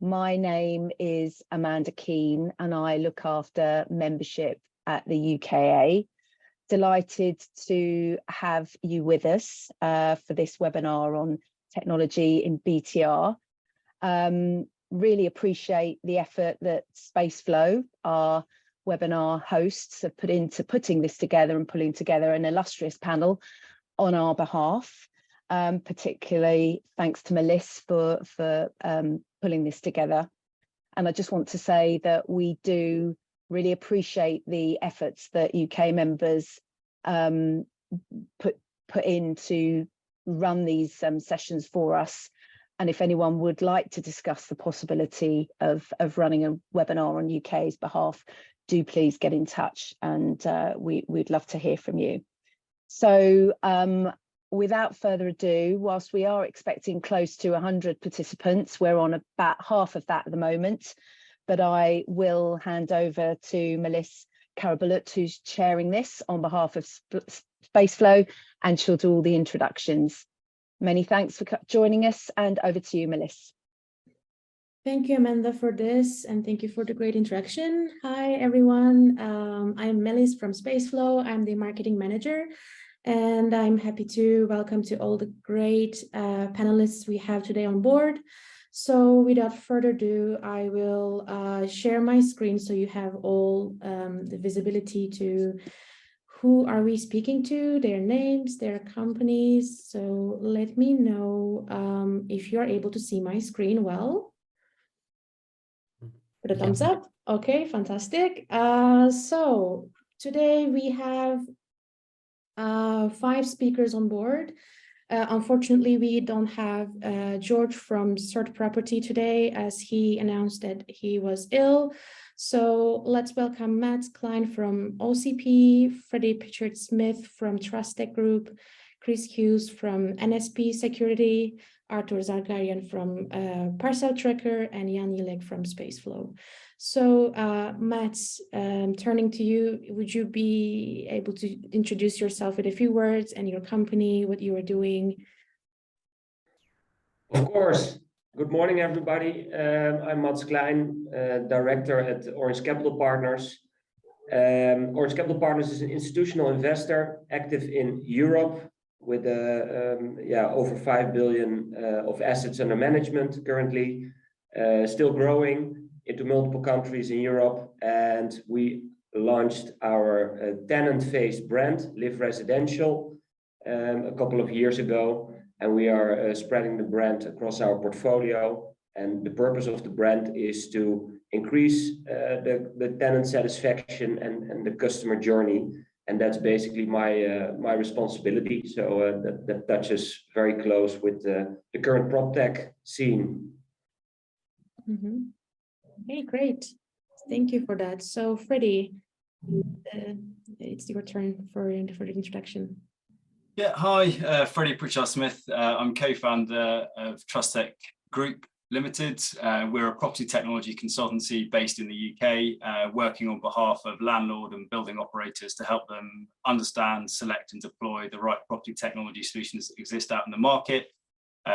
My name is Amanda Keane and I look after membership at the UKAA. Delighted to have you with us for this webinar on technology in BTR. Really appreciate the effort that Spaceflow, our webinar hosts, have put into putting this together and pulling together an illustrious panel on our behalf. Particularly thanks to Melissa for pulling this together. And I just want to say that we do really appreciate the efforts that UK members put in to run these sessions for us. And if anyone would like to discuss the possibility of running a webinar on UK's behalf, do please get in touch, and we'd love to hear from you. So without further ado, whilst we are expecting close to 100 participants, we're on about half of that at the moment, but I will hand over to Melissa Karabulut, who's chairing this on behalf of Spaceflow, and she'll do all the introductions. Many thanks for joining us, and over to you, Melissa. Thank you, Amanda, for this, and thank you for the great introduction. Hi, everyone. I'm Melissa from Spaceflow. I'm the marketing manager, and I'm happy to welcome to all the great panelists we have today on board. So without further ado, I will share my screen so you have all the visibility to who are we speaking to, their names, their companies. So let me know if you're able to see my screen well. Put a thumbs up. Okay, fantastic. So today we have 5 speakers on board. Unfortunately, we don't have George from Cert Property today, as he announced that he was ill. So let's welcome Matt Klein from OCP, Freddie Pritchard-Smith from TrustTech Group, Chris Hughes from NSP Security, Arthur Zargarian from Parcel Tracker, and Jan Jilek from Spaceflow. So Matt, turning to you, would you be able to introduce yourself with a few words and your company, what you are doing? Of course. Good morning, everybody. I'm Mats Klein, director at Orange Capital Partners. Orange Capital Partners is an institutional investor active in Europe with over 5 billion of assets under management currently, still growing into multiple countries in Europe. And we launched our tenant-faced brand, Live Residential, a couple of years ago. And we are spreading the brand across our portfolio. And the purpose of the brand is to increase the tenant satisfaction and the customer journey. And that's basically my responsibility. So that touches very close with the current PropTech scene. Mm-hmm. Okay, great. Thank you for that. So Freddie, it's your turn for the introduction. Yeah, hi, Freddie Pritchard-Smith. I'm co-founder of TrustTech Group Limited. We're a property technology consultancy based in the UK, working on behalf of landlord and building operators to help them understand, select and deploy the right property technology solutions that exist out in the market.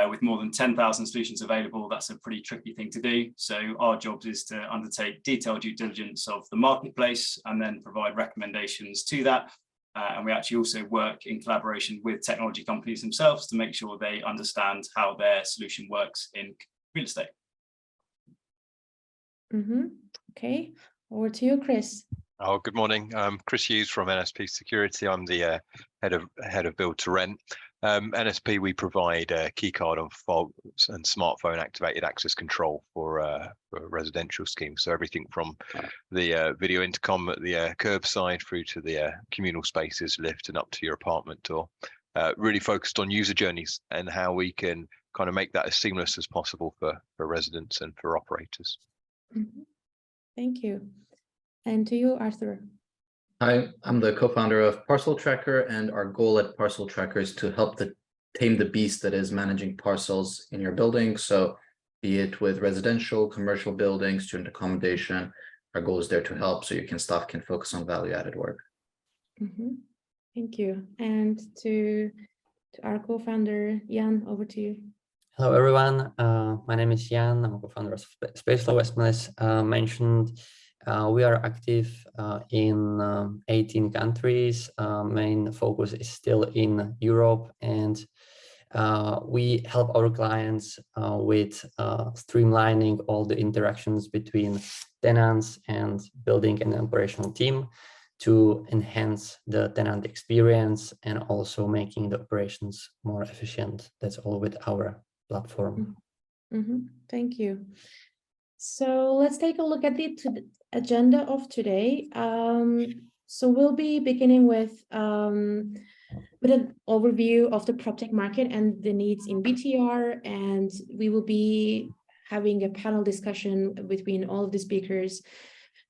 With more than 10,000 solutions available, that's a pretty tricky thing to do. So our job is to undertake detailed due diligence of the marketplace and then provide recommendations to that. And we actually also work in collaboration with technology companies themselves to make sure they understand how their solution works in real estate. Mm-hmm. Okay, over to you, Chris. Oh, good morning. Chris Hughes from NSP Security. I'm the head of Build to Rent. NSP, we provide keycard on faults and smartphone activated access control for residential schemes. So everything from the video intercom at the curbside through to the communal spaces, lift, and up to your apartment door. Really focused on user journeys and how we can kind of make that as seamless as possible for residents and for operators. Mm-hmm. Thank you. And to you, Arthur. Hi, I'm the co-founder of Parcel Tracker, and our goal at Parcel Tracker is to help tame the beast that is managing parcels in your building. So be it with residential, commercial buildings, student accommodation, our goal is there to help so staff can focus on value-added work. Mm-hmm. Thank you. And to our co-founder, Jan, over to you. Hello, everyone. My name is Jan. I'm a co-founder of Spaceflow. As Melis mentioned, we are active in 18 countries. Main focus is still in Europe, and we help our clients with streamlining all the interactions between tenants and building an operational team to enhance the tenant experience and also making the operations more efficient. That's all with our platform. Thank you. So let's take a look at the agenda of today. So we'll be beginning with an overview of the PropTech market and the needs in BTR, and we will be having a panel discussion between all of the speakers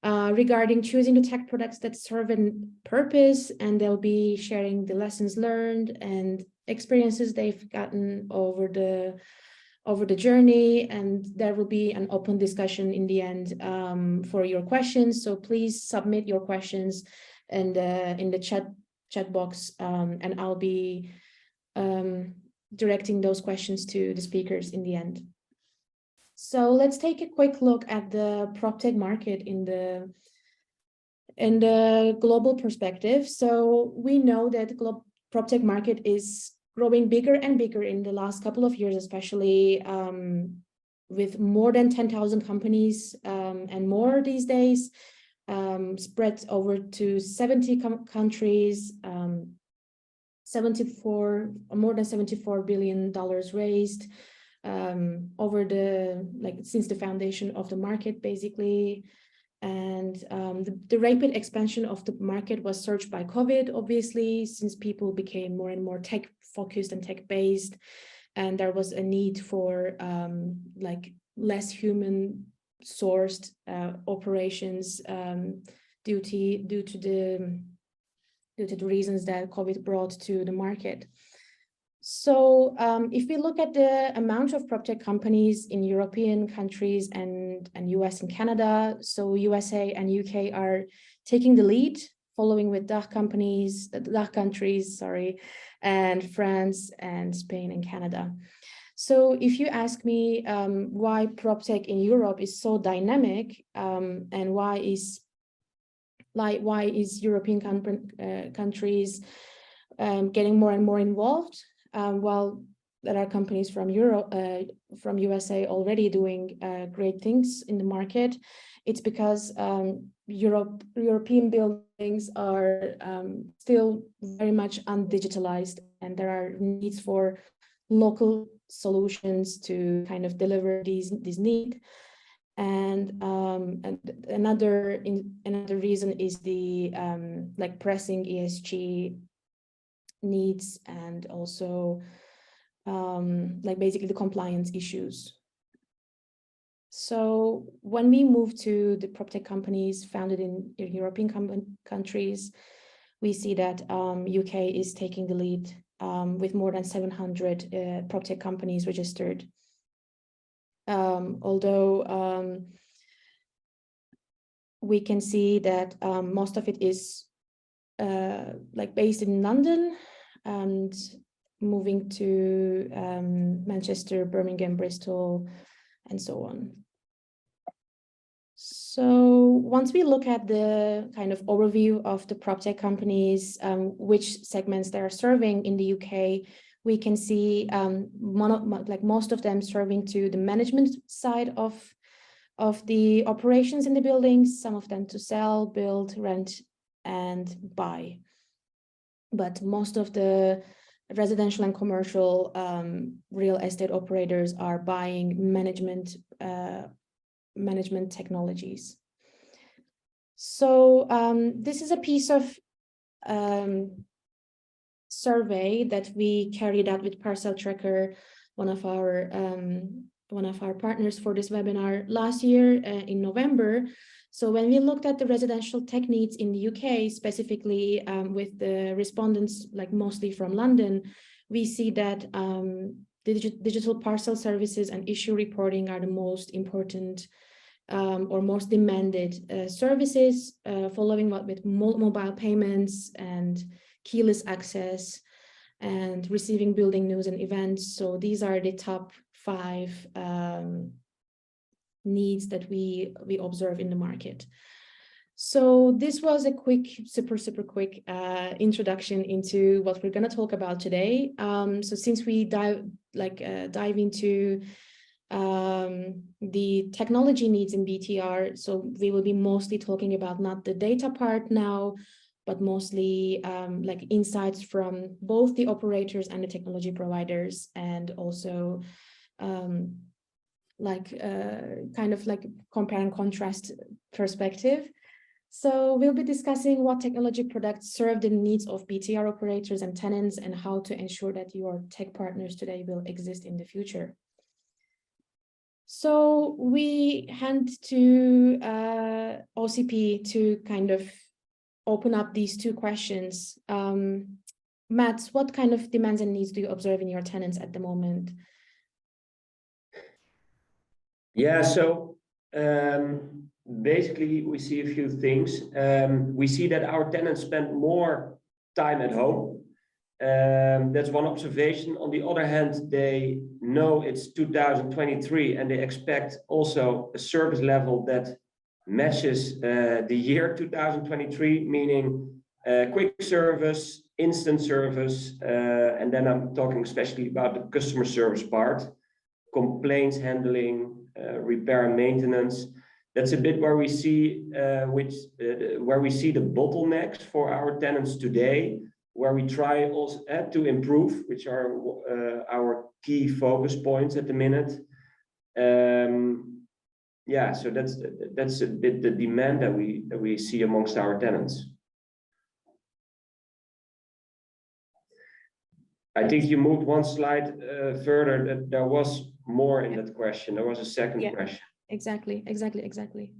regarding choosing the tech products that serve a purpose, and they'll be sharing the lessons learned and experiences they've gotten over the journey, and there will be an open discussion in the end for your questions. So please submit your questions in the chat box, and I'll be directing those questions to the speakers in the end. So let's take a quick look at the PropTech market in the global perspective. So we know that the PropTech market is growing bigger and bigger in the last couple of years, especially with more than 10,000 companies and more these days, spread over to 70 countries, more than $74 billion raised over since the foundation of the market, basically. And the rapid expansion of the market was surged by COVID, obviously, since people became more and more tech focused and tech based, and there was a need for less human sourced operations due to the reasons that COVID brought to the market. So if we look at the amount of PropTech companies in European countries and US and Canada, so USA and UK are taking the lead, following with DACH countries, and France and Spain and Canada. So if you ask me why PropTech in Europe is so dynamic, and why is European countries getting more and more involved, well, there are companies from Europe, from USA already doing great things in the market. It's because European buildings are still very much undigitalized, and there are needs for local solutions to kind of deliver this need. And another reason is the pressing ESG needs, and also basically the compliance issues. So when we move to the PropTech companies founded in European countries, we see that UK is taking the lead with more than 700 PropTech companies registered. Although we can see that most of it is based in London, and moving to Manchester, Birmingham, Bristol, and so on. So once we look at the kind of overview of the PropTech companies, which segments they are serving in the UK, we can see most of them serving to the management side of the operations in the buildings, some of them to sell, build, rent, and buy. But most of the residential and commercial real estate operators are buying management technologies. So this is a piece of survey that we carried out with Parcel Tracker, one of our partners for this webinar last year in November. So when we looked at the residential tech needs in the UK, specifically with the respondents, mostly from London, we see that digital parcel services and issue reporting are the most important or most demanded services, following with mobile payments and keyless access and receiving building news and events. So these are the top 5 needs that we observe in the market. So this was a quick, super quick introduction into what we're going to talk about today. So since we dive into the technology needs in BTR, so we will be mostly talking about not the data part now, but mostly like insights from both the operators and the technology providers, and also kind of like compare and contrast perspective. So we'll be discussing what technology products serve the needs of BTR operators and tenants, and how to ensure that your tech partners today will exist in the future. So we hand to OCP to kind of open up these 2 questions. Matt, what kind of demands and needs do you observe in your tenants at the moment? Yeah, so basically we see a few things. We see that our tenants spend more time at home. That's one observation. On the other hand, they know it's 2023 and they expect also a service level that matches the year 2023, meaning quick service, instant service, and then I'm talking especially about the customer service part, complaints handling, repair and maintenance. That's a bit where we see where we see the bottlenecks for our tenants today, where we try also to improve, which are our key focus points at the minute. Yeah, so that's a bit the demand that we see amongst our tenants. I think you moved one slide further, that there was more in that question. There was a second question. Exactly.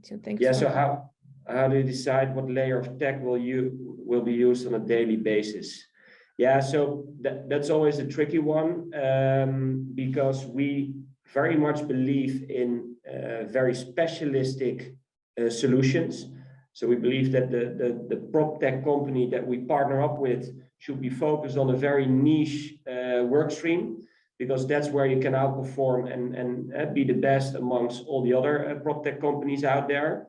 So thanks. Yeah, so how do you decide what layer of tech will be used on a daily basis? Yeah, so that's always a tricky one, because we very much believe in very specialistic solutions. So we believe that the PropTech company that we partner up with should be focused on a very niche work stream, because that's where you can outperform and be the best amongst all the other PropTech companies out there.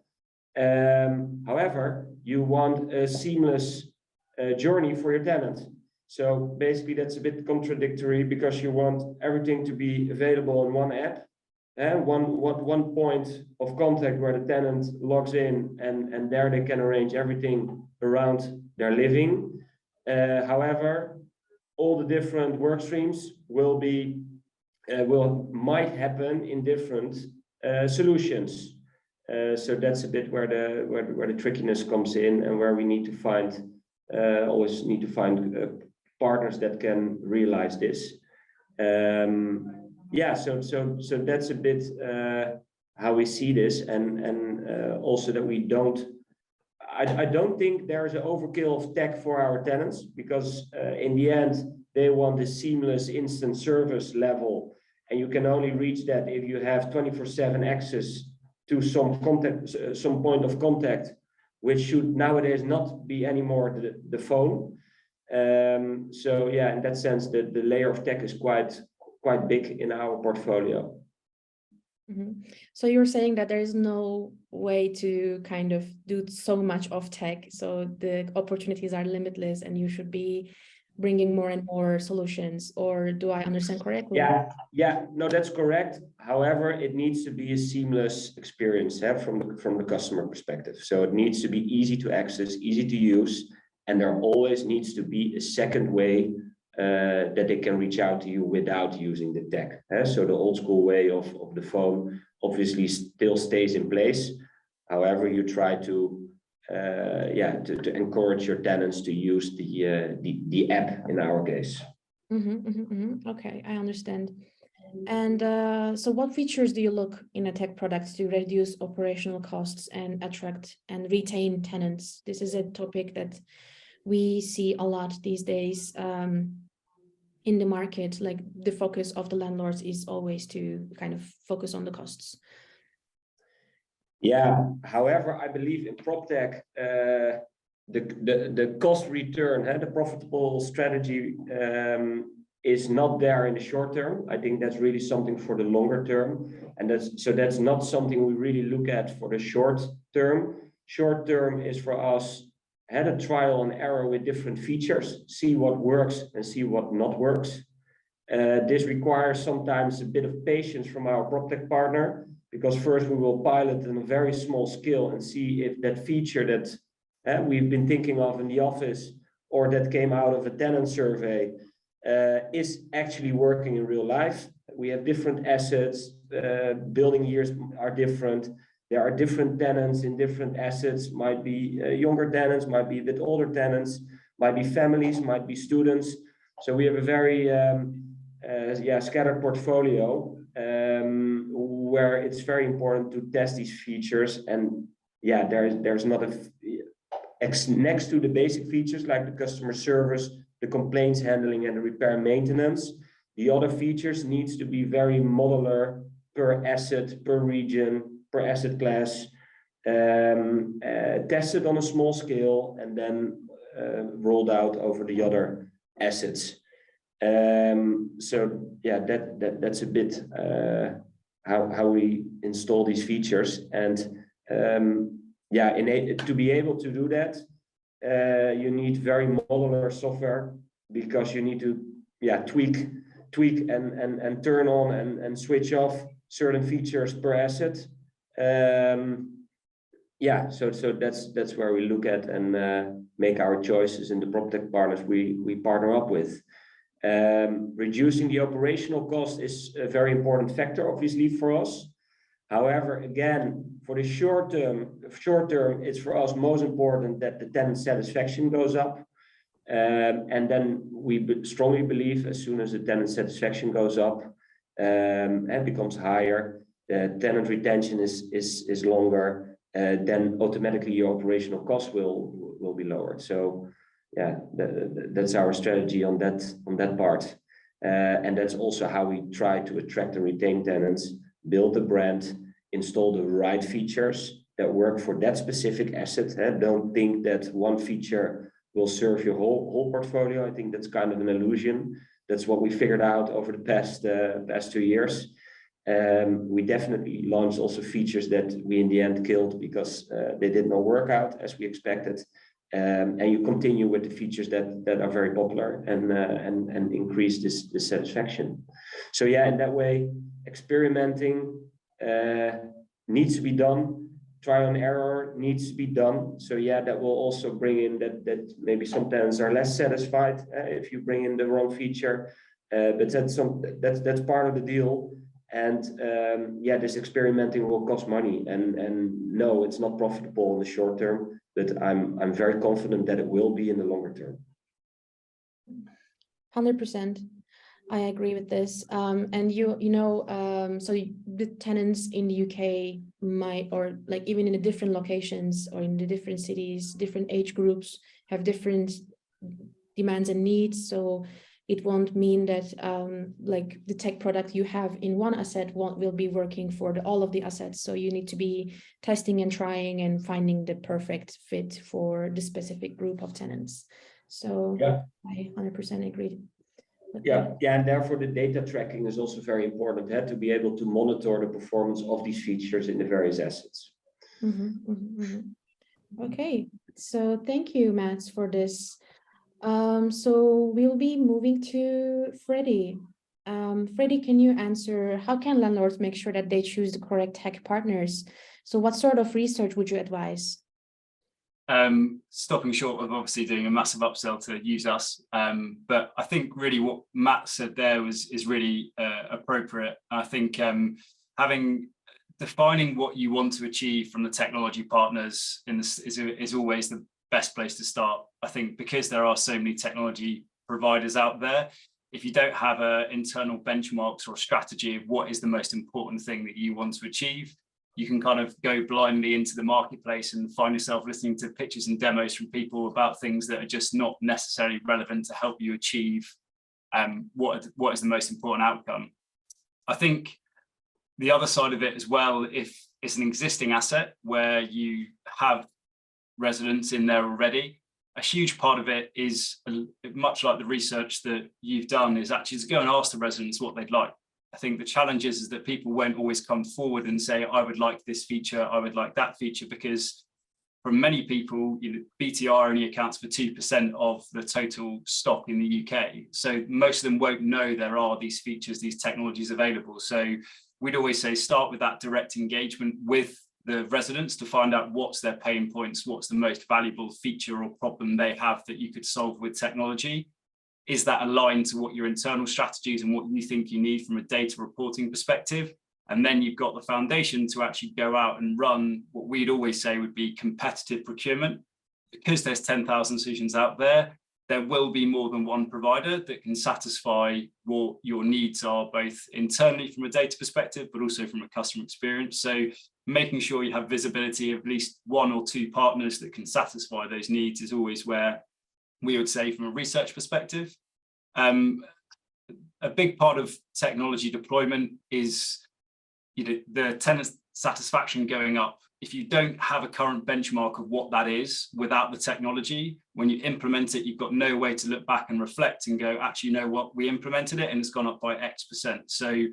However, you want a seamless journey for your tenant. So basically that's a bit contradictory, because you want everything to be available in one app, and one point of contact where the tenant logs in, and there they can arrange everything around their living. However, all the different work streams might happen in different solutions. So that's a bit where the trickiness comes in, and where we need to find partners that can realize this. Yeah, so that's a bit how we see this, and also that we don't. I don't think there's an overkill of tech for our tenants, because in the end they want a seamless instant service level, and you can only reach that if you have 24/7 access to some point of contact, which should nowadays not be anymore the phone. So yeah, in that sense, the layer of tech is quite big in our portfolio. Mm-hmm. So you're saying that there is no way to kind of do so much of tech, so the opportunities are limitless and you should be bringing more and more solutions, or do I understand correctly? Yeah, no, that's correct. However, it needs to be a seamless experience from the customer perspective. So it needs to be easy to access, easy to use, and there always needs to be a second way that they can reach out to you without using the tech. So the old school way of the phone obviously still stays in place. However, you try to encourage your tenants to use the app in our case. Okay, I understand. And so what features do you look in a tech product to reduce operational costs and attract and retain tenants? This is a topic that we see a lot these days in the market. Like, the focus of the landlords is always to kind of focus on the costs. Yeah, however, I believe in PropTech, the cost return, the profitable strategy is not there in the short term. I think that's really something for the longer term. And that's not something we really look at for the short term. Short term is for us, had a trial and error with different features, see what works and see what not works. This requires sometimes a bit of patience from our PropTech partner, because first we will pilot on a very small scale and see if that feature that we've been thinking of in the office or that came out of a tenant survey is actually working in real life. We have different assets, building years are different. There are different tenants in different assets, might be younger tenants, might be a bit older tenants, might be families, might be students. So we have a very scattered portfolio where it's very important to test these features. And yeah, there's not next to the basic features like the customer service, the complaints handling and the repair maintenance, the other features needs to be very modular per asset, per region, per asset class, tested on a small scale and then rolled out over the other assets. So yeah, that's a bit how we install these features. And to be able to do that, you need very modular software, because you need to tweak and turn on and switch off certain features per asset. So that's where we look at and make our choices in the PropTech partners we partner up with. Reducing the operational cost is a very important factor, obviously, for us. However, again, for the short term, it's for us most important that the tenant satisfaction goes up. And then we strongly believe as soon as the tenant satisfaction goes up and becomes higher, the tenant retention is longer, then automatically your operational cost will be lowered. So yeah, that's our strategy on that part. And that's also how we try to attract and retain tenants, build the brand, install the right features that work for that specific asset. Don't think that one feature will serve your whole portfolio. I think that's kind of an illusion. That's what we figured out over the past 2 years. We definitely launched also features that we in the end killed because they did not work out as we expected. And you continue with the features that are very popular and increase this satisfaction. So yeah, in that way, experimenting needs to be done. Trial and error needs to be done. So yeah, that will also bring in that maybe some tenants are less satisfied if you bring in the wrong feature. But that's part of the deal. And this experimenting will cost money. And no, it's not profitable in the short term. But I'm very confident that it will be in the longer term. 100%. I agree with this. And so the tenants in the UK might, or like even in the different locations or in the different cities, different age groups have different demands and needs. So it won't mean that like the tech product you have in one asset will be working for all of the assets. So you need to be testing and trying and finding the perfect fit for the specific group of tenants. So yeah. I 100% agree. And therefore the data tracking is also very important to be able to monitor the performance of these features in the various assets. Okay, so thank you, Mats, for this. So we'll be moving to Freddie. Freddie, can you answer, how can landlords make sure that they choose the correct tech partners? So what sort of research would you advise? Stopping short of obviously doing a massive upsell to use us, but I think really what Matt said there is really appropriate. I think defining what you want to achieve from the technology partners is always the best place to start. I think because there are so many technology providers out there, if you don't have internal benchmarks or a strategy of what is the most important thing that you want to achieve, you can kind of go blindly into the marketplace and find yourself listening to pitches and demos from people about things that are just not necessarily relevant to help you achieve what is the most important outcome. I think the other side of it as well, if it's an existing asset where you have residents in there already, a huge part of it is much like the research that you've done, is actually to go and ask the residents what they'd like. I think the challenge is that people won't always come forward and say, I would like this feature, I would like that feature, because for many people, BTR only accounts for 2% of the total stock in the UK. So most of them won't know there are these features, these technologies available. So we'd always say start with that direct engagement with the residents to find out what's their pain points, what's the most valuable feature or problem they have that you could solve with technology. Is that aligned to what your internal strategies and what you think you need from a data reporting perspective? And then you've got the foundation to actually go out and run what we'd always say would be competitive procurement. Because there's 10,000 solutions out there, there will be more than one provider that can satisfy what your needs are, both internally from a data perspective, but also from a customer experience. So making sure you have visibility of at least one or two partners that can satisfy those needs is always where we would say from a research perspective. A big part of technology deployment is the tenant satisfaction going up. If you don't have a current benchmark of what that is without the technology, when you implement it, you've got no way to look back and reflect and go, actually, you know what, we implemented it and it's gone up by X%. So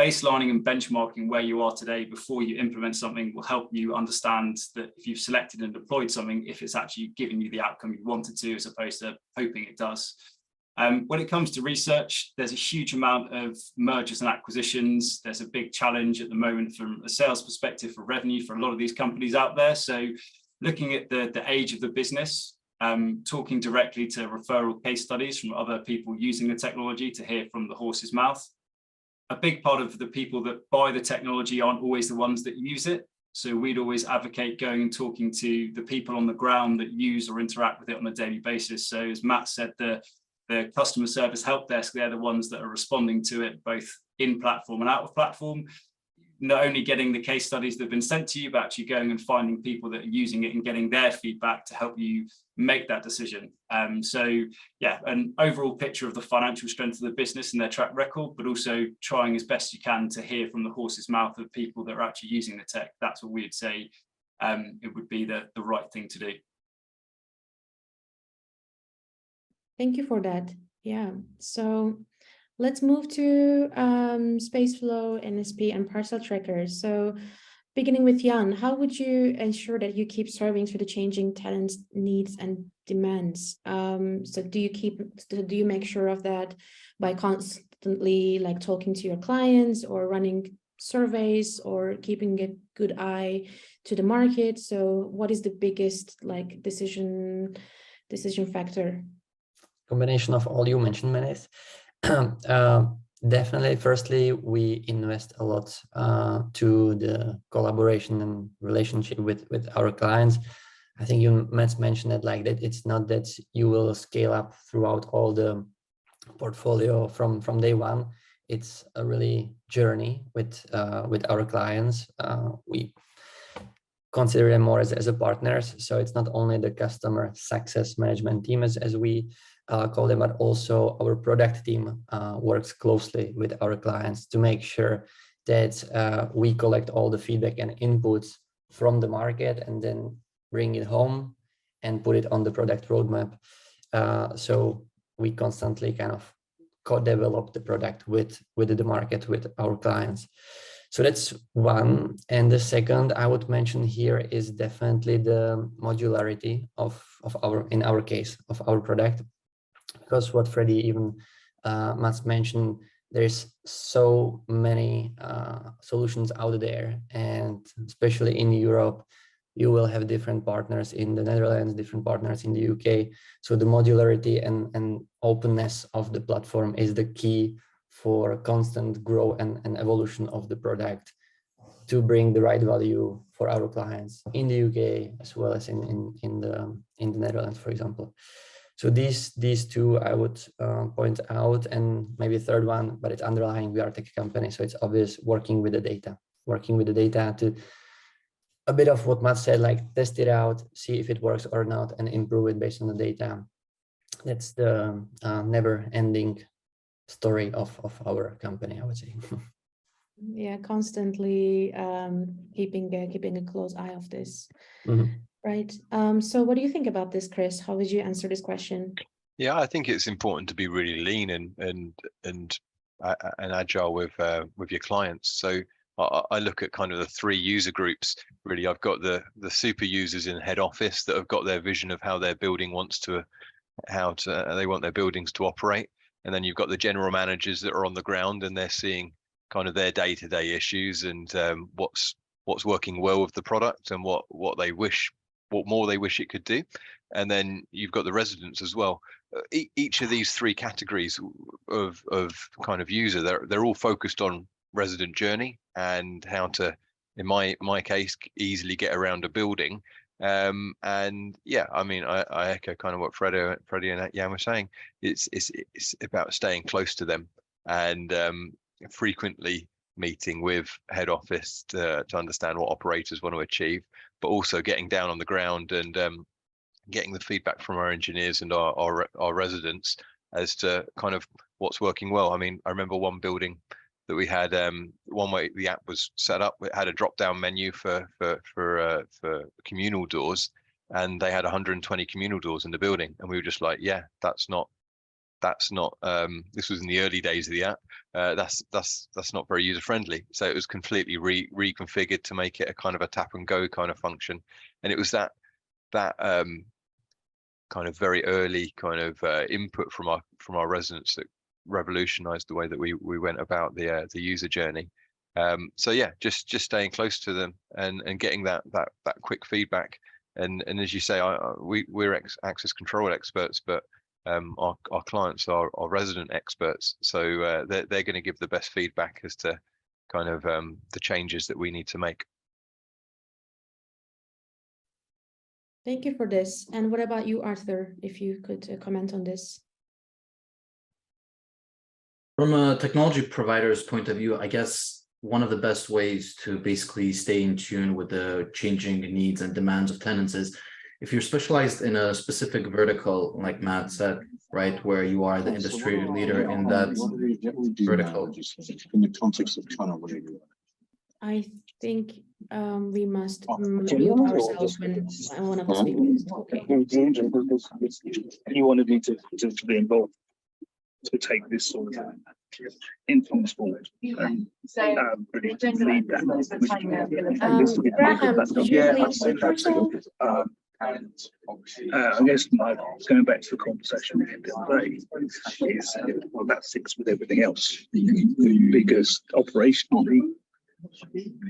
baselining and benchmarking where you are today before you implement something will help you understand that if you've selected and deployed something, if it's actually giving you the outcome you wanted to, as opposed to hoping it does. When it comes to research, there's a huge amount of mergers and acquisitions. There's a big challenge at the moment from a sales perspective for revenue for a lot of these companies out there. So looking at the age of the business, talking directly to referral case studies from other people using the technology to hear from the horse's mouth. A big part of the people that buy the technology aren't always the ones that use it. So we'd always advocate going and talking to the people on the ground that use or interact with it on a daily basis. So as Matt said, the customer service help desk, they're the ones that are responding to it, both in platform and out of platform. Not only getting the case studies that have been sent to you, but actually going and finding people that are using it and getting their feedback to help you make that decision. So yeah, an overall picture of the financial strength of the business and their track record, but also trying as best you can to hear from the horse's mouth of people that are actually using the tech. That's what we'd say it would be the right thing to do. Thank you for that. Yeah, so let's move to Spaceflow, NSP, and parcel trackers. So beginning with Jan, how would you ensure that you keep serving to the changing tenants' needs and demands? So do you make sure of that by constantly like talking to your clients or running surveys or keeping a good eye to the market? So what is the biggest like decision factor? Combination of all you mentioned, Menes. Definitely, firstly, we invest a lot to the collaboration and relationship with our clients. I think you mentioned it like that. It's not that you will scale up throughout all the portfolio from day one. It's a really journey with our clients. We consider them more as a partners. So it's not only the customer success management team as we call them, but also our product team works closely with our clients to make sure that we collect all the feedback and inputs from the market and then bring it home and put it on the product roadmap. So we constantly kind of co-develop the product with the market, with our clients. So that's one. And the second I would mention here is definitely the modularity of in our case, of our product. Because what Freddie even must mention, there's so many solutions out there, and especially in Europe, you will have different partners in the Netherlands, different partners in the UK. So the modularity and openness of the platform is the key for constant growth and evolution of the product to bring the right value for our clients in the UK as well as in the Netherlands, for example. So these two I would point out, and maybe a third one, but it's underlying, we are a tech company, so it's obvious working with the data to a bit of what Matt said, like test it out, see if it works or not, and improve it based on the data. That's the never-ending story of our company, I would say. Yeah, constantly keeping a close eye of this. Mm-hmm. Right. So what do you think about this, Chris? How would you answer this question? Yeah, I think it's important to be really lean and agile with your clients. So I look at kind of the 3 user groups. Really, I've got the super users in head office that have got their vision of how their building wants to, they want their buildings to operate. And then you've got the general managers that are on the ground and they're seeing kind of their day-to-day issues and what's working well with the product and what more they wish it could do. And then you've got the residents as well. Each of these 3 categories of kind of user, they're all focused on resident journey and how to, in my case, easily get around a building. And yeah, I mean, I echo kind of what Freddie and Jan were saying. It's about staying close to them and frequently meeting with head office to understand what operators want to achieve, but also getting down on the ground and getting the feedback from our engineers and our residents as to kind of what's working well. I mean, I remember one building that we had, one way the app was set up, it had a drop-down menu for communal doors, and they had 120 communal doors in the building, and we were just like, yeah, that's not this was in the early days of the app, that's not very user friendly. So it was completely reconfigured to make it a kind of a tap and go kind of function. And it was that kind of very early kind of input from our residents that revolutionized the way that we went about the user journey. So yeah, just staying close to them and getting that quick feedback. And as you say, we're access control experts, but our clients are resident experts, so they're going to give the best feedback as to kind of the changes that we need to make. Thank you for this. And what about you, Arthur, if you could comment on this? From a technology provider's point of view, I guess one of the best ways to basically stay in tune with the changing needs and demands of tenants is if you're specialized in a specific vertical, like Matt said, right, where you are the industry leader in that vertical. In the context of trying to where you are. I think we must mute ourselves when one of the speakers is talking. You wanted me to be involved to take this sort of influence forward and really lead that. Graham, could you please mute yourself? I guess going back to the conversation we had the other day is well, that sits with everything else because operationally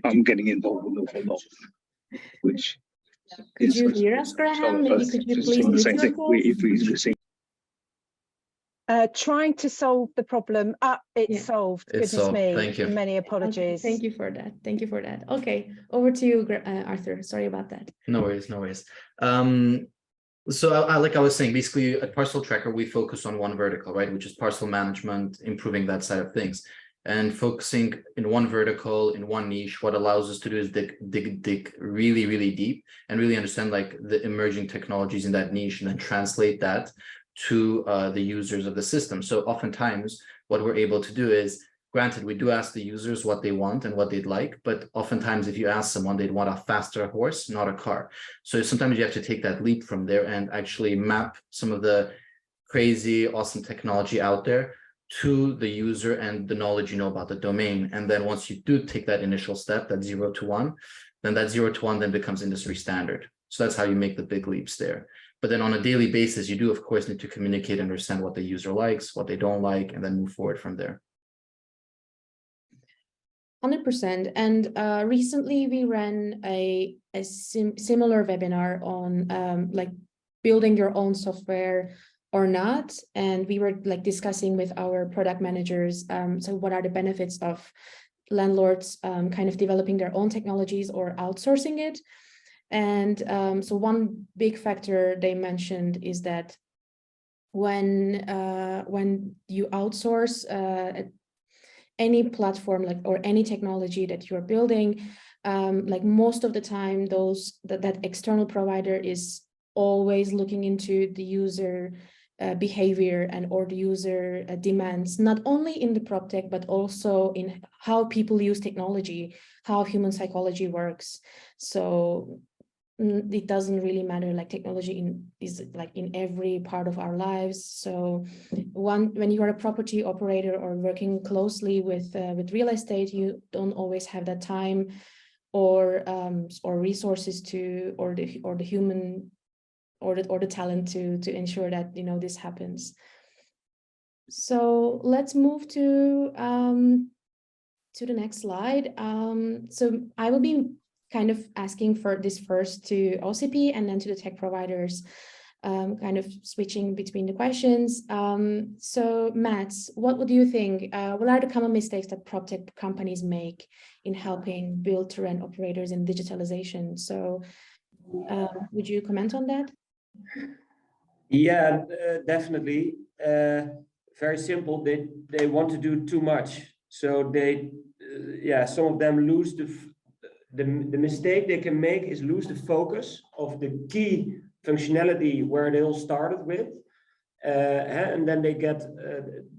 I'm getting involved with an awful lot, which could you hear us, Graham? Maybe could you please mute yourself? Trying to solve the problem. It's solved. It's Goodness solved. me. Thank you. Many apologies. Okay, thank you for that. Thank you for that. Okay, over to you, Arthur. Sorry about that. No worries, no worries. So like I was saying, basically at Parcel Tracker, we focus on one vertical, right, which is parcel management, improving that side of things. And focusing in one vertical, in one niche, what allows us to do is dig really, really deep and really understand like the emerging technologies in that niche and then translate that to the users of the system. So oftentimes what we're able to do is, granted, we do ask the users what they want and what they'd like, but oftentimes if you ask someone, they'd want a faster horse, not a car. So sometimes you have to take that leap from there and actually map some of the crazy, awesome technology out there to the user and the knowledge you know about the domain. And then once you do take that initial step, that 0 to 1, then that 0 to 1 then becomes industry standard. So that's how you make the big leaps there. But then on a daily basis, you do, of course, need to communicate, understand what the user likes, what they don't like, and then move forward from there. 100%. And recently we ran a similar webinar on like building your own software or not. And we were like discussing with our product managers, so what are the benefits of landlords kind of developing their own technologies or outsourcing it? And so one big factor they mentioned is that when you outsource any platform like or any technology that you're building, like most of the time that external provider is always looking into the user behavior and or the user demands, not only in the PropTech, but also in how people use technology, how human psychology works. So it doesn't really matter, like technology is like in every part of our lives. So when you are a property operator or working closely with real estate, you don't always have that time or resources to or the human or the talent to ensure that this happens. So let's move to the next slide. So I will be kind of asking for this first to OCP and then to the tech providers, kind of switching between the questions. So Mats, what would you think? What are the common mistakes that PropTech companies make in helping build-to-rent operators in digitalization? So would you comment on that? Yeah, definitely. Very simple. They want to do too much. So some of them lose the mistake they can make is lose the focus of the key functionality where they all started with, and then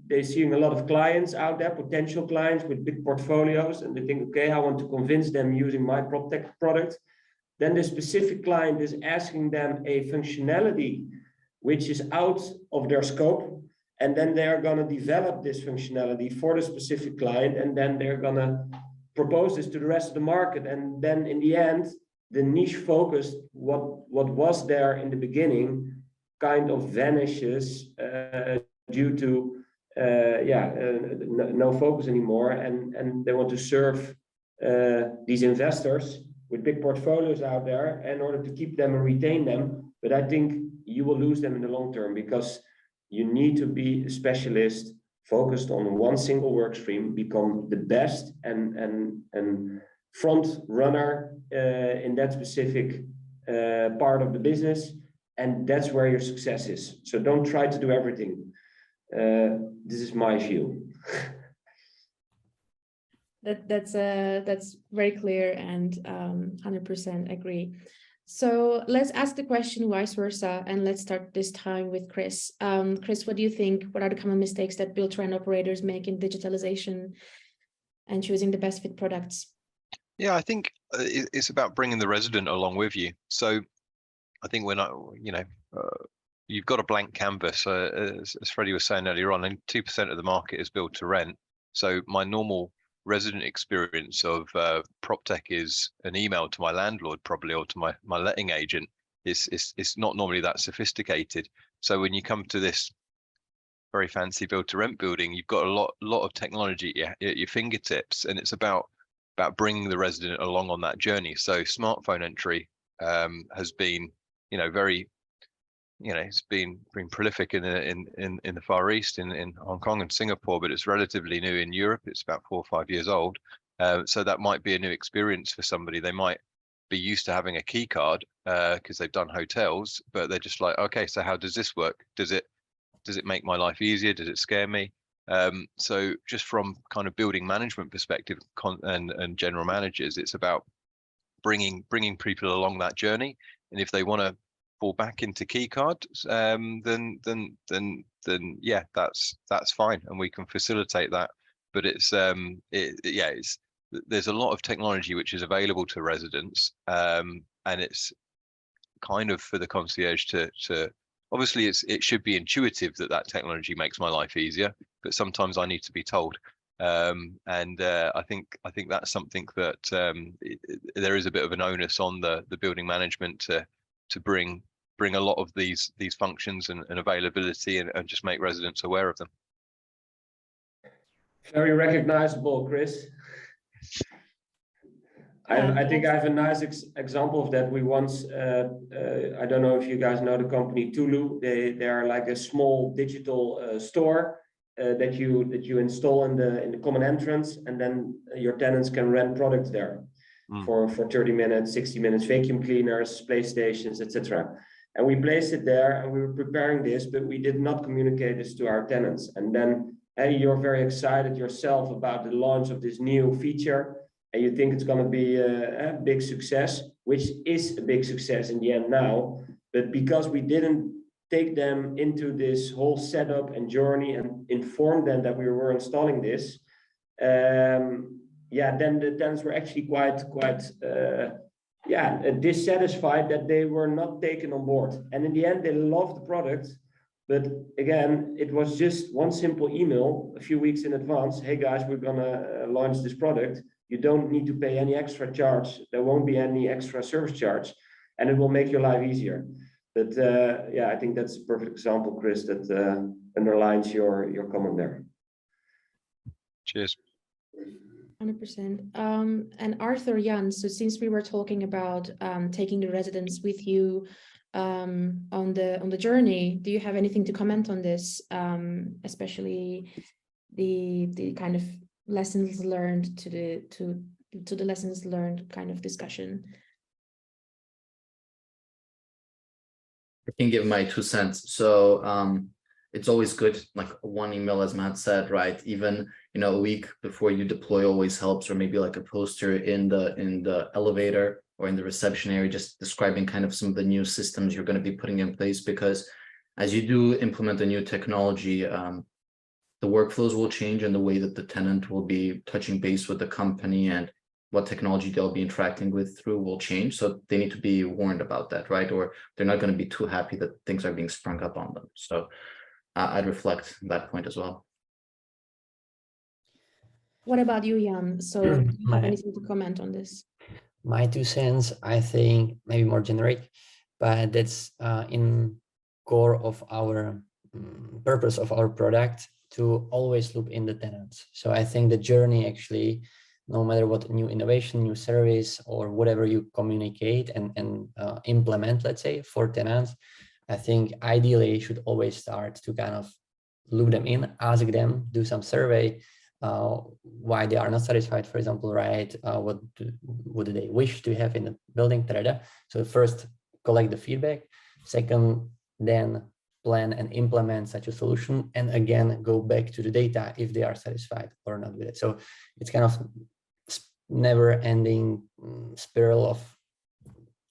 they're seeing a lot of clients out there, potential clients with big portfolios, and they think, okay, I want to convince them using my PropTech product. Then the specific client is asking them a functionality which is out of their scope, and then they're going to develop this functionality for the specific client, and then they're going to propose this to the rest of the market. And then in the end, the niche focus, what was there in the beginning, kind of vanishes due to no focus anymore, and they want to serve these investors with big portfolios out there in order to keep them and retain them. But I think you will lose them in the long term, because you need to be a specialist focused on one single work stream, become the best and front runner in that specific part of the business, and that's where your success is. So don't try to do everything. This is my view. That's very clear, and 100% agree. So let's ask the question vice versa, and let's start this time with Chris. Chris, what do you think? What are the common mistakes that build-to-rent operators make in digitalization and choosing the best fit products? Yeah, I think it's about bringing the resident along with you. So I think when you've got a blank canvas, as Freddie was saying earlier on, and 2% of the market is built to rent. So my normal resident experience of PropTech is an email to my landlord, probably, or to my letting agent. It's not normally that sophisticated. So when you come to this very fancy build to rent building, you've got a lot of technology at your fingertips, and it's about bringing the resident along on that journey. So smartphone entry has been, very, it's been prolific in the Far East, in Hong Kong and Singapore, but it's relatively new in Europe. It's about 4 or 5 years old. So that might be a new experience for somebody. They might be used to having a key card because they've done hotels, but they're just like, okay, so how does this work? Does it make my life easier? Does it scare me? So just from kind of building management perspective and general managers, it's about bringing people along that journey. And if they want to fall back into key cards, then yeah, that's fine, and we can facilitate that. But there's a lot of technology which is available to residents, and it's kind of for the concierge to obviously it should be intuitive that technology makes my life easier, but sometimes I need to be told. I think that's something that there is a bit of an onus on the building management to bring a lot of these functions and availability and just make residents aware of them. Very recognizable, Chris. I think I have a nice example of that. We once, I don't know if you guys know the company Tulu. They are like a small digital store that you install in the common entrance, and then your tenants can rent products there for 30 minutes, 60 minutes, vacuum cleaners, PlayStations, etc. And we placed it there, and we were preparing this, but we did not communicate this to our tenants. And then you're very excited yourself about the launch of this new feature, and you think it's going to be a big success, which is a big success in the end now. But because we didn't take them into this whole setup and journey and inform them that we were installing this, then the tenants were actually quite dissatisfied that they were not taken on board. And in the end, they loved the product. But again, it was just one simple email a few weeks in advance. Hey guys, we're gonna launch this product. You don't need to pay any extra charge. There won't be any extra service charge, and it will make your life easier. But I think that's a perfect example, Chris, that underlines your comment there. Cheers. 100%. And Arthur, Jan, so since we were talking about taking the residents with you on the journey, do you have anything to comment on this, especially the kind of lessons learned to the lessons learned kind of discussion? I can give my 2 cents. So it's always good, like one email, as Matt said, right? Even, you know, a week before you deploy always helps, or maybe like a poster in the elevator or in the reception area, just describing kind of some of the new systems you're going to be putting in place. Because as you do implement a new technology, the workflows will change, and the way that the tenant will be touching base with the company and what technology they'll be interacting with through will change. So they need to be warned about that, right? Or they're not going to be too happy that things are being sprung up on them. So I'd reflect that point as well. What about you, Jan? So do you have anything to comment on this? My 2 cents, I think maybe more generic, but that's in core of our purpose of our product, to always loop in the tenants. So I think the journey actually, no matter what new innovation, new service, or whatever you communicate and implement, let's say, for tenants, I think ideally should always start to kind of loop them in, ask them, do some survey, why they are not satisfied, for example, right? What do they wish to have in the building, So first, collect the feedback. Second, then plan and implement such a solution. And again, go back to the data if they are satisfied or not with it. So it's kind of never ending spiral of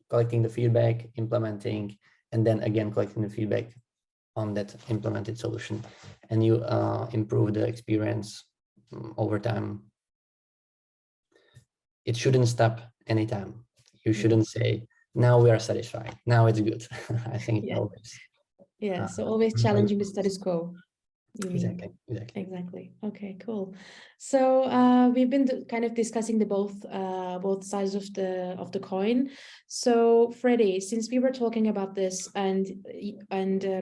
collecting the feedback, implementing, and then again collecting the feedback on that implemented solution, and you improve the experience over time. It shouldn't stop anytime. You shouldn't say, now we are satisfied, now it's good. I think it's always. Yeah, so always challenging the status quo. Exactly. Okay, cool. So we've been kind of discussing the both sides of the coin. So Freddie, since we were talking about this, and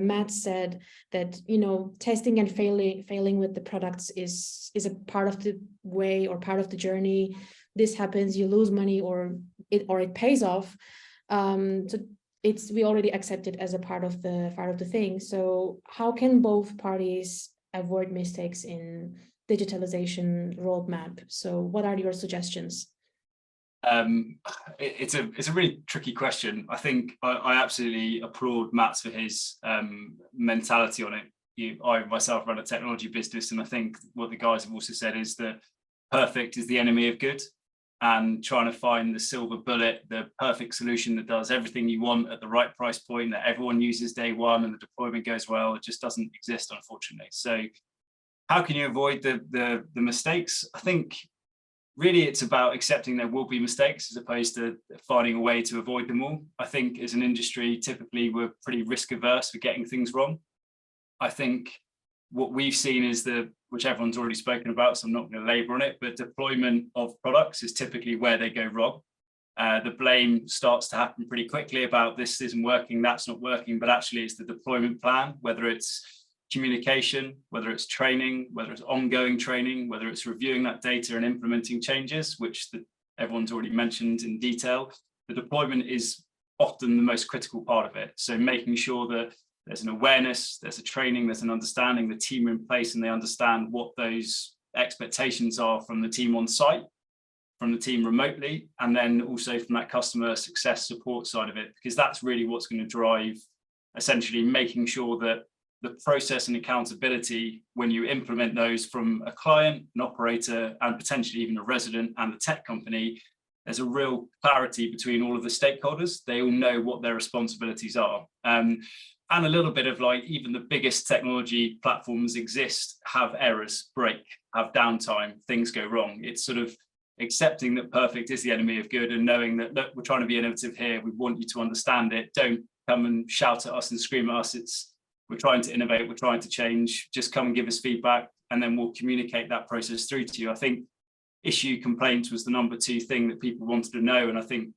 Matt said that, you know, testing and failing with the products is a part of the way or part of the journey. This happens, you lose money, or it pays off. So we already accept it as a part of the thing. So how can both parties avoid mistakes in digitalization roadmap? So what are your suggestions? It's a really tricky question. I think I absolutely applaud Matt for his mentality on it. I myself run a technology business, and I think what the guys have also said is that perfect is the enemy of good. And trying to find the silver bullet, the perfect solution that does everything you want at the right price point that everyone uses day one and the deployment goes well, it just doesn't exist, unfortunately. So how can you avoid the mistakes? I think really it's about accepting there will be mistakes as opposed to finding a way to avoid them all. I think as an industry, typically we're pretty risk averse for getting things wrong. I think what we've seen is which everyone's already spoken about, so I'm not going to labor on it, but deployment of products is typically where they go wrong. The blame starts to happen pretty quickly about this isn't working, that's not working, but actually it's the deployment plan, whether it's communication, whether it's training, whether it's ongoing training, whether it's reviewing that data and implementing changes, which everyone's already mentioned in detail. The deployment is often the most critical part of it. So making sure that there's an awareness, there's a training, there's an understanding, the team are in place and they understand what those expectations are from the team on site, from the team remotely, and then also from that customer success support side of it, because that's really what's going to drive essentially making sure that the process and accountability, when you implement those from a client, an operator, and potentially even a resident and the tech company, there's a real clarity between all of the stakeholders. They all know what their responsibilities are. And a little bit of like, even the biggest technology platforms have errors, break, have downtime, things go wrong. It's sort of accepting that perfect is the enemy of good, and knowing that, look, we're trying to be innovative here. We want you to understand it. Don't come and shout at us and scream at us. We're trying to innovate. We're trying to change. Just come and give us feedback, and then we'll communicate that process through to you. I think issue complaints was the number 2 thing that people wanted to know. And I think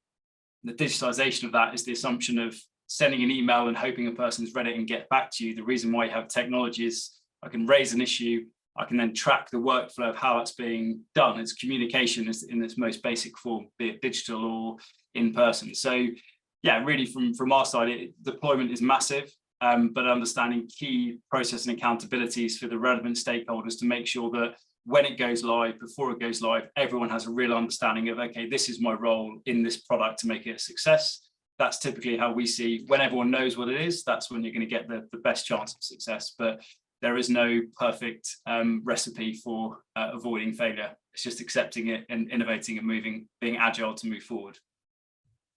the digitalization of that is the assumption of sending an email and hoping a person's read it and get back to you. The reason why you have technology is I can raise an issue. I can then track the workflow of how it's being done. It's communication is in its most basic form, be it digital or in person. So yeah, really from our side, deployment is massive, but understanding key process and accountabilities for the relevant stakeholders to make sure that when it goes live, before it goes live, everyone has a real understanding of, okay, this is my role in this product to make it a success. That's typically how we see when everyone knows what it is, that's when you're going to get the best chance of success. But there is no perfect recipe for avoiding failure. It's just accepting it and innovating and moving, being agile to move forward.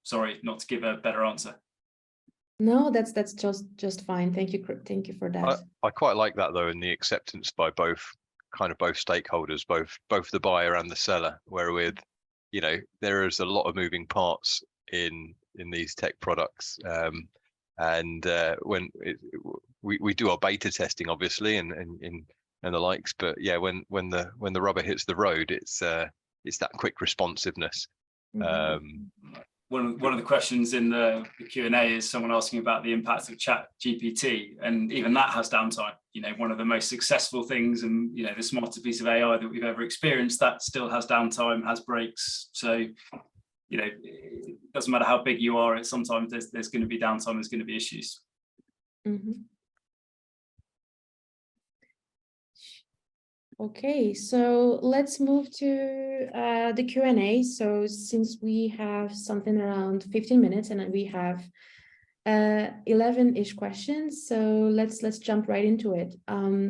Sorry, not to give a better answer. No, that's just fine. Thank you for that. I quite like that though, and the acceptance by both stakeholders, both the buyer and the seller, wherewith, you know, there is a lot of moving parts in these tech products, and when we do our beta testing, obviously, and the likes, but yeah, when the rubber hits the road, it's that quick responsiveness. One of the questions in the Q&A is someone asking about the impact of ChatGPT, and even that has downtime. You know, one of the most successful things, and you know, the smartest piece of AI that we've ever experienced, that still has downtime, has breaks. So, you know, it doesn't matter how big you are. Sometimes there's going to be downtime. There's going to be issues. Okay, so let's move to the Q&A. So since we have something around 15 minutes and we have 11-ish questions, so let's jump right into it.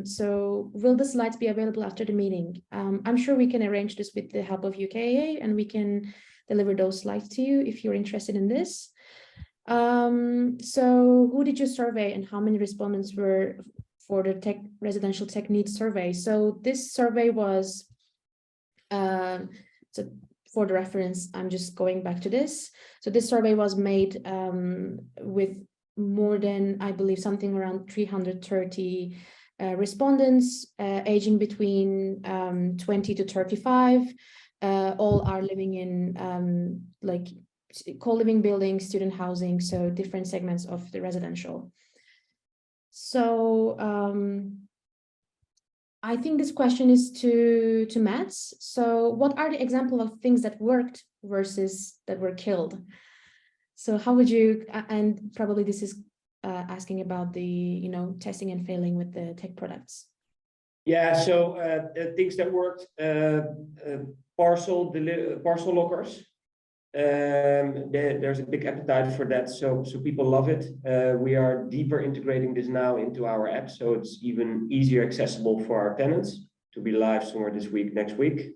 So will the slides be available after the meeting? I'm sure we can arrange this with the help of UKAA, and we can deliver those slides to you if you're interested in this. So who did you survey and how many respondents were for the residential tech needs survey? So this survey was, so for the reference, I'm just going back to this. So this survey was made with more than, I believe, something around 330 respondents, aging between 20 to 35. All are living in like co-living buildings, student housing, so different segments of the residential. So I think this question is to Mats. So what are the examples of things that worked versus that were killed? So how would you, and probably this is asking about the, you know, testing and failing with the tech products. Yeah, so things that worked, parcel lockers. There's a big appetite for that, so people love it. We are deeper integrating this now into our app, so it's even easier accessible for our tenants to be live somewhere this week, next week.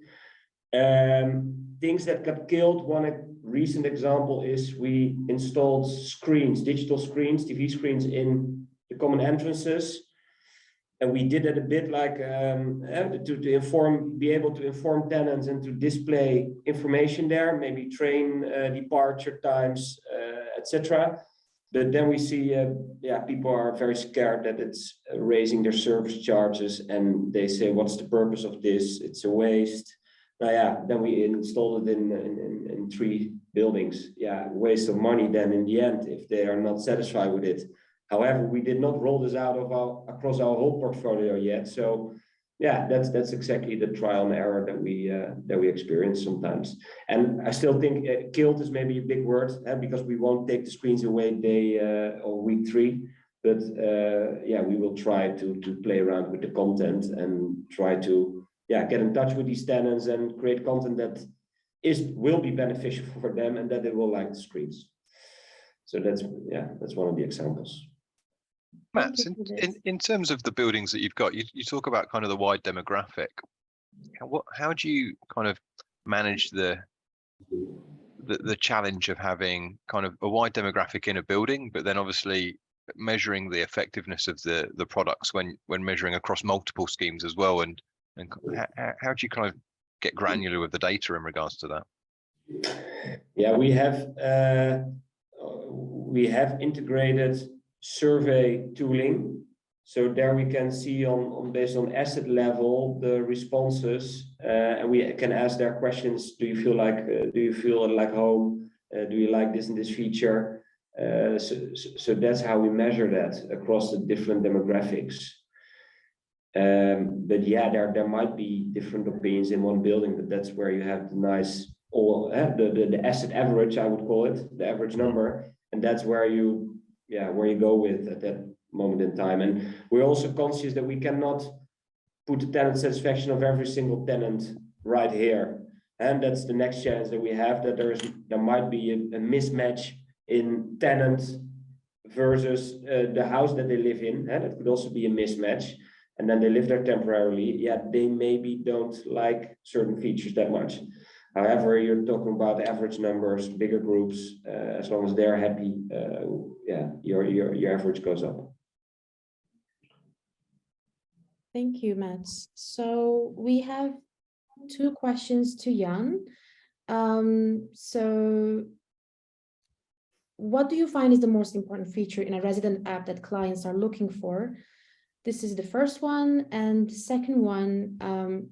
Things that got killed, one recent example is we installed screens, digital screens, TV screens in the common entrances. And we did it a bit like to be able to inform tenants and to display information there, maybe train departure times, etc. But then we see, people are very scared that it's raising their service charges, and they say, "What's the purpose of this? It's a waste." Then we installed it in 3 buildings. Yeah, waste of money. Then in the end, if they are not satisfied with it. However, we did not roll this out across our whole portfolio yet. So, yeah, that's exactly the trial and error that we experience sometimes. And I still think killed is maybe a big word, because we won't take the screens away day or week 3. But we will try to play around with the content and try to get in touch with these tenants and create content that will be beneficial for them and that they will like the screens. So that's one of the examples. Matt, in terms of the buildings that you've got, you talk about kind of the wide demographic. How do you kind of manage the challenge of having kind of a wide demographic in a building, but then obviously measuring the effectiveness of the products when measuring across multiple schemes as well, and how do you kind of get granular with the data in regards to that? Yeah, we have integrated survey tooling. So there we can see on based on asset level the responses, and we can ask their questions. Do you feel like home? Do you like this and this feature? So that's how we measure that across the different demographics. But yeah, there might be different opinions in one building, but that's where you have the nice the asset average, I would call it, the average number, and that's where you go with at that moment in time. And we're also conscious that we cannot put the tenant satisfaction of every single tenant right here, and that's the next challenge that we have, that there might be a mismatch in tenant versus the house that they live in, and it could also be a mismatch. And then they live there temporarily. Yeah, they maybe don't like certain features that much. However, you're talking about average numbers, bigger groups. As long as they're happy, your average goes up. Thank you, Mats. So we have 2 questions to Jan. So what do you find is the most important feature in a resident app that clients are looking for? This is the first one. And the second one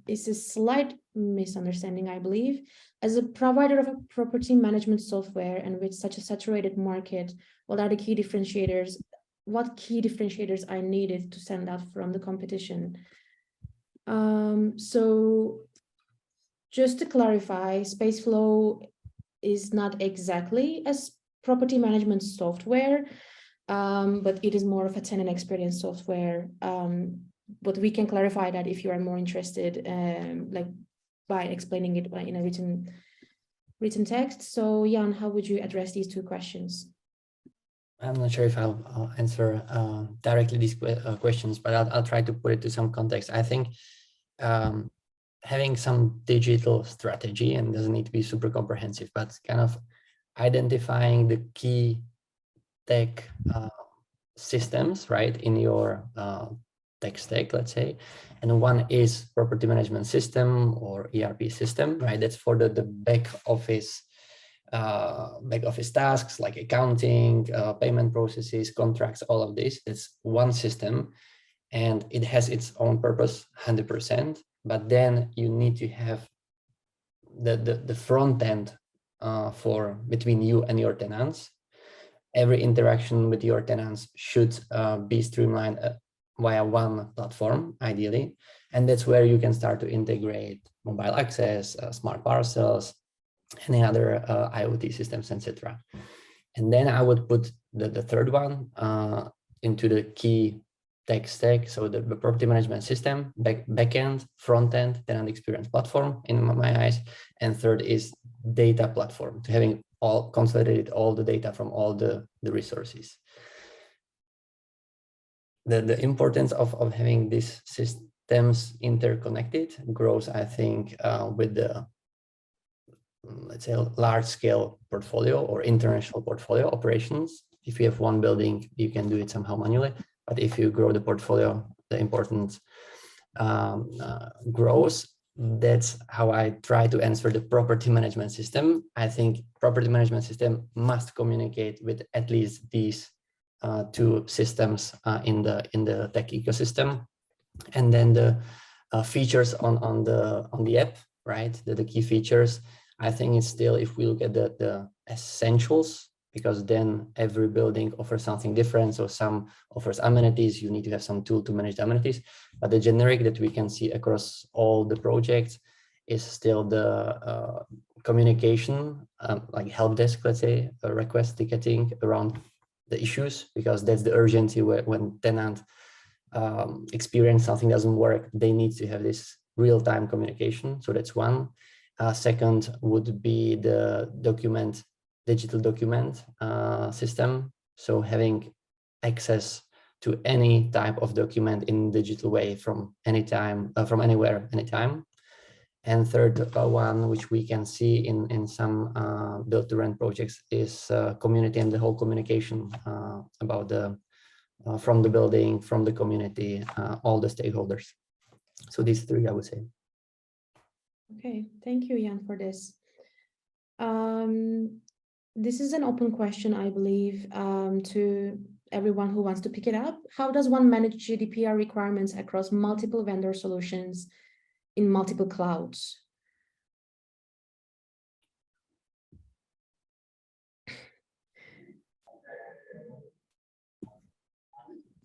is a slight misunderstanding, I believe. As a provider of a property management software and with such a saturated market, what are the key differentiators? What key differentiators are needed to stand out from the competition? So just to clarify, Spaceflow is not exactly as property management software, but it is more of a tenant experience software. But we can clarify that if you are more interested, like by explaining it in a written text. So Jan, how would you address these 2 questions? I'm not sure if I'll answer directly these questions, but I'll try to put it to some context. I think having some digital strategy, and doesn't need to be super comprehensive, but kind of identifying the key tech systems, right, in your tech stack, let's say. And one is property management system or ERP system, right? That's for the back office tasks like accounting, payment processes, contracts, all of this. It's one system and it has its own purpose 100%, but then you need to have the front end for between you and your tenants. Every interaction with your tenants should be streamlined via one platform, ideally. And that's where you can start to integrate mobile access, smart parcels, any other IoT systems, etc. And then I would put the third one into the key tech stack. So the property management system, backend, front end, tenant experience platform in my eyes. And third is data platform, to having all consolidated all the data from all the resources. The importance of having these systems interconnected grows, I think, with the, let's say, large scale portfolio or international portfolio operations. If you have one building, you can do it somehow manually, but if you grow the portfolio, the importance grows. That's how I try to answer the property management system. I think property management system must communicate with at least these 2 systems in the tech ecosystem. And then the features on the app, right? The key features, I think it's still, if we look at the essentials, because then every building offers something different. So some offers amenities, you need to have some tool to manage the amenities, but the generic that we can see across all the projects is still the communication, like help desk, let's say, request ticketing around the issues, because that's the urgency when tenant experience something doesn't work, they need to have this real-time communication. So that's one. Second would be the digital document system. So having access to any type of document in digital way from anytime, from anywhere, anytime. And third one, which we can see in some build to rent projects, is community and the whole communication about from the building, from the community, all the stakeholders. So these 3, I would say. Okay, thank you, Jan, for this. This is an open question, I believe, to everyone who wants to pick it up. How does one manage GDPR requirements across multiple vendor solutions in multiple clouds?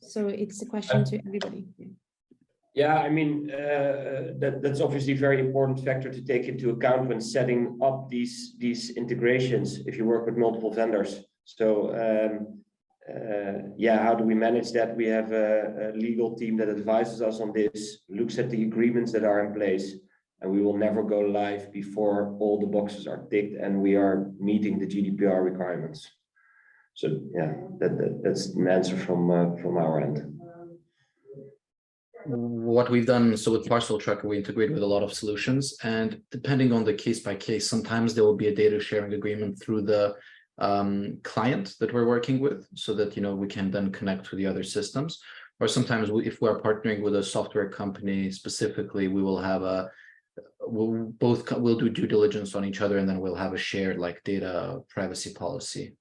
So it's a question to everybody. Yeah, I mean, that's obviously a very important factor to take into account when setting up these integrations if you work with multiple vendors. So yeah, how do we manage that? We have a legal team that advises us on this, looks at the agreements that are in place, and we will never go live before all the boxes are ticked and we are meeting the GDPR requirements. So yeah, that's an answer from our end. What we've done, so with Parcel Tracker, we integrate with a lot of solutions, and depending on the case by case, sometimes there will be a data sharing agreement through the client that we're working with, so that we can then connect to the other systems. Or sometimes if we're partnering with a software company specifically, we will have we'll do due diligence on each other, and then we'll have a shared like data privacy policy,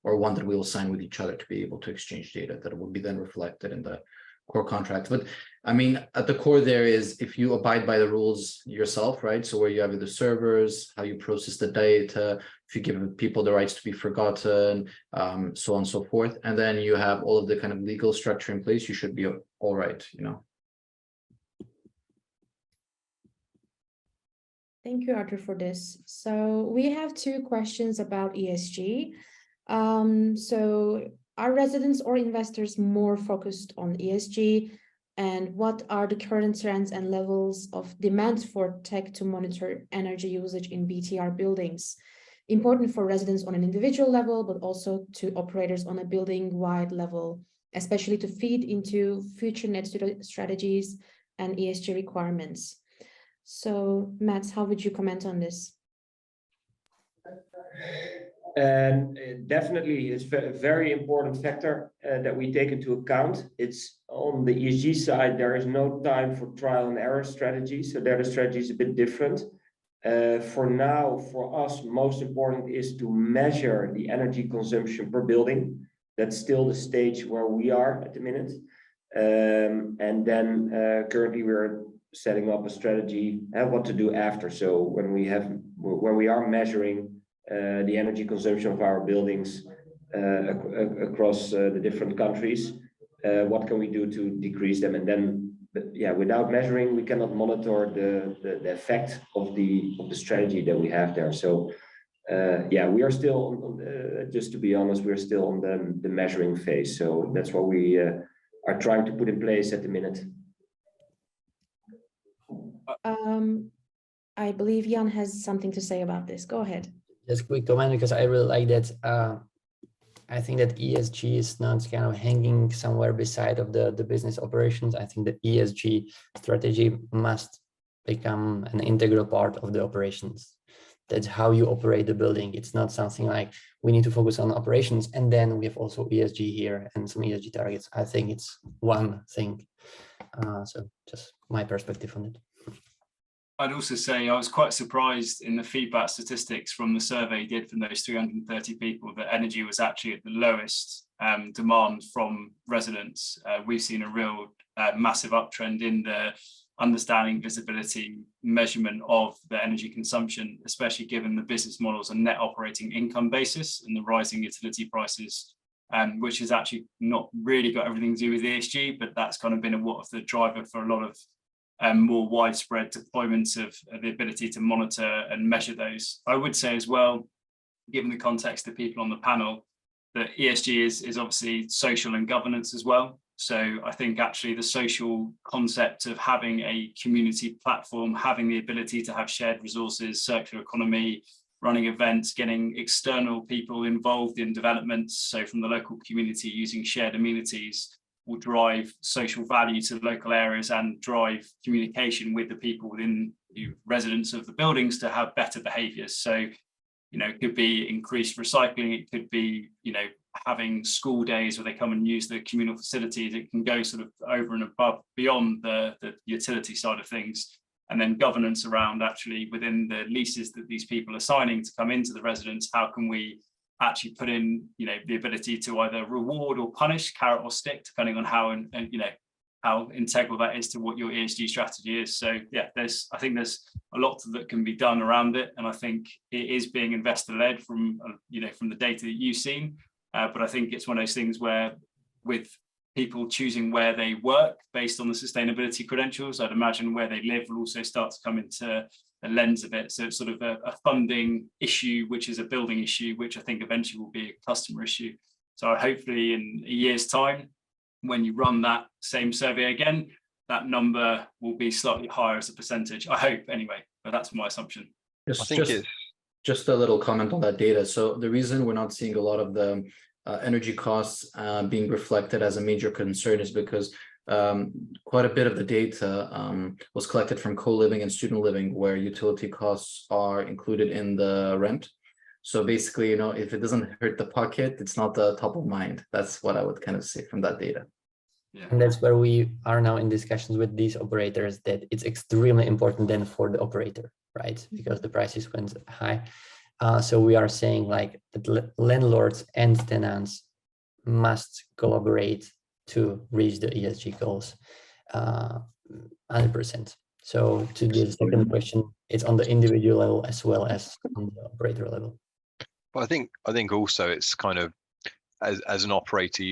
or one that we will sign with each other to be able to exchange data that will be then reflected in the core contract. But I mean, at the core there is, if you abide by the rules yourself, right? So where you have the servers, how you process the data, if you give people the rights to be forgotten, so on and so forth, and then you have all of the kind of legal structure in place, you should be all right, Thank you, Arthur, for this. So we have two questions about ESG. So are residents or investors more focused on ESG? And what are the current trends and levels of demand for tech to monitor energy usage in BTR buildings? Important for residents on an individual level, but also to operators on a building-wide level, especially to feed into future net zero strategies and ESG requirements. So, Mats, how would you comment on this? And definitely, it's a very important factor that we take into account. It's on the ESG side, there is no time for trial and error strategy. So there, the strategy is a bit different. For now, for us, most important is to measure the energy consumption per building. That's still the stage where we are at the minute. And then currently we're setting up a strategy and what to do after. So when we are measuring the energy consumption of our buildings across the different countries, what can we do to decrease them? And then, yeah, without measuring, we cannot monitor the effect of the strategy that we have there. So yeah, we are still, just to be honest, we're still on the measuring phase. So that's what we are trying to put in place at the minute. I believe Jan has something to say about this. Go ahead. Just quick comment, because I really like that. I think that ESG is not kind of hanging somewhere beside of the business operations. I think that ESG strategy must become an integral part of the operations. That's how you operate the building. It's not something like we need to focus on operations and then we have also ESG here and some ESG targets. I think it's one thing. So just my perspective on it. I'd also say I was quite surprised in the feedback statistics from the survey did from those 330 people that energy was actually at the lowest demand from residents. We've seen a real massive uptrend in the understanding, visibility, measurement of the energy consumption, especially given the business models and net operating income basis and the rising utility prices, which has actually not really got everything to do with ESG, but that's kind of been a the driver for a lot of more widespread deployments of the ability to monitor and measure those. I would say as well, given the context of people on the panel, that ESG is obviously social and governance as well. So I think actually the social concept of having a community platform, having the ability to have shared resources, circular economy, running events, getting external people involved in developments, so from the local community using shared amenities, will drive social value to the local areas and drive communication with the people within the residents of the buildings to have better behaviours. So, it could be increased recycling, it could be, having school days where they come and use the communal facilities. It can go sort of over and above beyond the utility side of things. and then governance around actually within the leases that these people are signing to come into the residence. How can we actually put in, the ability to either reward or punish, carrot or stick, depending on how how integral that is to what your ESG strategy is. So yeah, I think there's a lot that can be done around it, and I think it is being investor led from from the data that you've seen. But I think it's one of those things where, with people choosing where they work based on the sustainability credentials, I'd imagine where they live will also start to come into the lens of it. So it's sort of a funding issue, which is a building issue, which I think eventually will be a customer issue. So hopefully in a year's time, when you run that same survey again, that number will be slightly higher as a percentage. I hope anyway, but that's my assumption. Just a little comment on that data. So the reason we're not seeing a lot of the energy costs being reflected as a major concern is because quite a bit of the data was collected from co-living and student living, where utility costs are included in the rent. So basically, if it doesn't hurt the pocket, it's not the top of mind. That's what I would kind of say from that data. Yeah. And that's where we are now in discussions with these operators, that it's extremely important then for the operator, right? Because the prices went high. So we are saying like that landlords and tenants must collaborate to reach the ESG goals 100%. So to the second question, it's on the individual level as well as on the operator level. But I think also it's kind of, as an operator,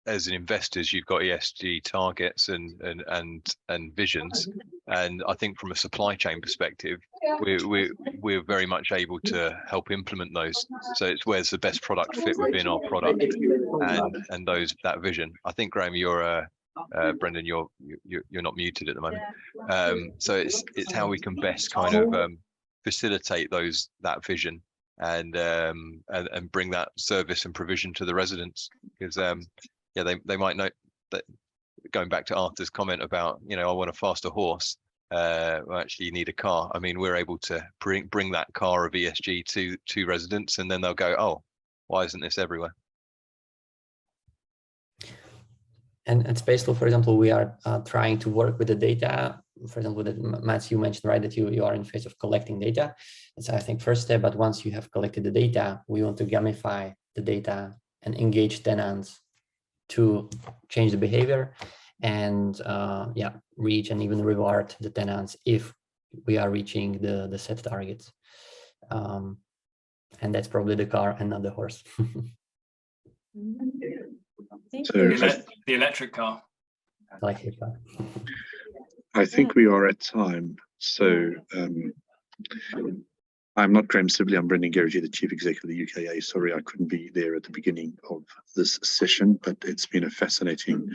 as an investors, you've got ESG targets and visions, and I think from a supply chain perspective, we're very much able to help implement those. So it's where's the best product fit within our product and that vision. I think Graham, Brendan, you're not muted at the moment. So it's how we can best kind of facilitate that vision and bring that service and provision to the residents, because they might know that, going back to Arthur's comment about I want a faster horse, well, actually you need a car. I mean, we're able to bring that car of ESG to residents, and then they'll go, oh, why isn't this everywhere? And at Purposeful, for example, we are trying to work with the data. For example, that Mats, you mentioned, right, that you are in phase of collecting data. It's, I think, first step, but once you have collected the data, we want to gamify the data and engage tenants to change the behavior and reach and even reward the tenants if we are reaching the set targets. And that's probably the car and not the horse. The electric car. Electric car. I think we are at time. So I'm not Graham Sibley, I'm Brendan Garrity, the Chief Executive of the UKAA. Sorry, I couldn't be there at the beginning of this session, but it's been a fascinating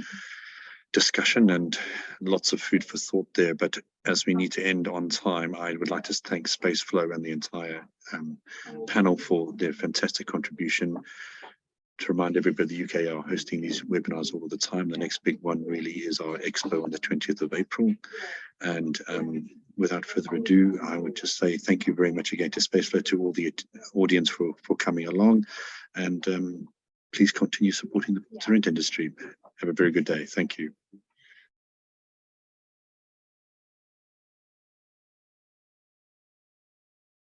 discussion and lots of food for thought there. But as we need to end on time, I would like to thank Spaceflow and the entire panel for their fantastic contribution. To remind everybody, the UKAA are hosting these webinars all the time. The next big one really is our expo on the 20th of April. And without further ado, I would just say thank you very much again to Spaceflow, to all the audience for coming along. And please continue supporting the rent industry. Have a very good day. Thank you.